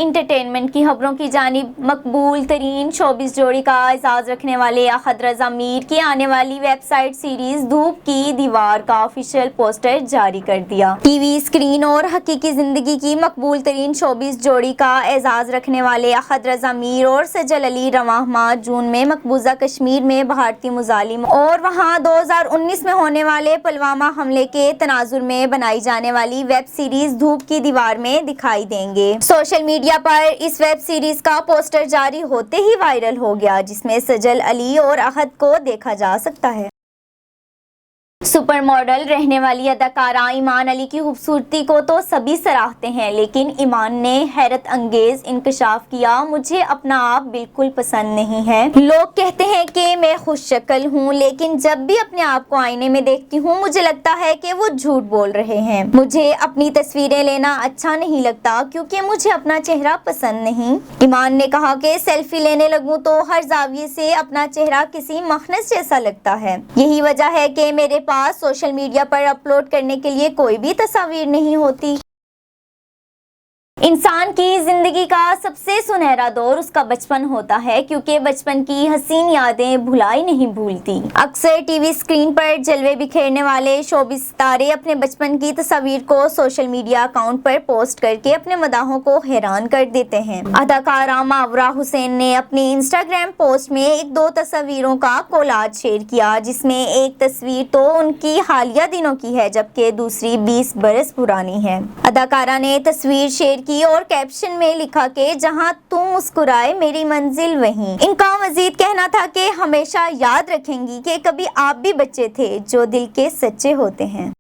Entertainment की खबरों की जानिब मकबूल तरीन शोबिस जोड़ी का एजाज रखने वाले अहद रज़ा मीर की आने वाली वेबसाइट सीरीज धूप की दीवार का ऑफिशियल पोस्टर जारी कर दिया। टीवी स्क्रीन और हकीकी जिंदगी की मकबूल तरीन शोबिस जोड़ी का एजाज रखने वाले अहद रज़ा मीर और सजल अली रवां माह जून में मकबूजा कश्मीर में भारतीय मुजालिम और वहां 2019 में होने वाले पुलवामा हमले के तनाजुर में बनाई जाने वाली वेब सीरीज धूप की दीवार में दिखाई देंगे। सोशल मीडिया पर इस वेब सीरीज का पोस्टर जारी होते ही वायरल हो गया, जिसमें सजल अली और अहद को देखा जा सकता है। सुपर मॉडल रहने वाली अदाकारा ईमान अली की खूबसूरती को तो सभी सराहते हैं, लेकिन ईमान ने हैरत अंगेज इंकशाफ किया, मुझे अपना आप बिल्कुल पसंद नहीं है। लोग कहते हैं कि मैं खुश शक्ल हूँ, लेकिन जब भी अपने आप को आईने में देखती हूँ मुझे लगता है कि वो झूठ बोल रहे हैं। मुझे अपनी तस्वीरें लेना अच्छा नहीं लगता क्योंकि मुझे अपना चेहरा पसंद नहीं। ईमान ने कहा कि सेल्फी लेने लगूं तो हर जाविये से अपना चेहरा किसी मखनस जैसा लगता है। यही वजह है कि मेरे पास सोशल मीडिया पर अपलोड करने के लिए कोई भी तस्वीर नहीं होती। इंसान की जिंदगी का सबसे सुनहरा दौर उसका बचपन होता है, क्योंकि बचपन की हसीन यादें भुलाई नहीं भूलती। अक्सर टीवी स्क्रीन पर जलवे बिखेरने वाले शोबिस सितारे अपने बचपन की तस्वीर को सोशल मीडिया अकाउंट पर पोस्ट करके अपने मदाहों को हैरान कर देते हैं। अदाकारा मावरा हुसैन ने अपनी इंस्टाग्राम पोस्ट में एक दो तस्वीरों का कोलाज शेयर किया, जिसमें एक तस्वीर तो उनकी हालिया दिनों की है जबकि दूसरी 20 बरस पुरानी है। अदाकारा ने तस्वीर शेयर की और कैप्शन में लिखा कि जहां तुम मुस्कुराए मेरी मंजिल वहीं। इनका मजीद कहना था कि हमेशा याद रखेंगी कि कभी आप भी बच्चे थे जो दिल के सच्चे होते हैं।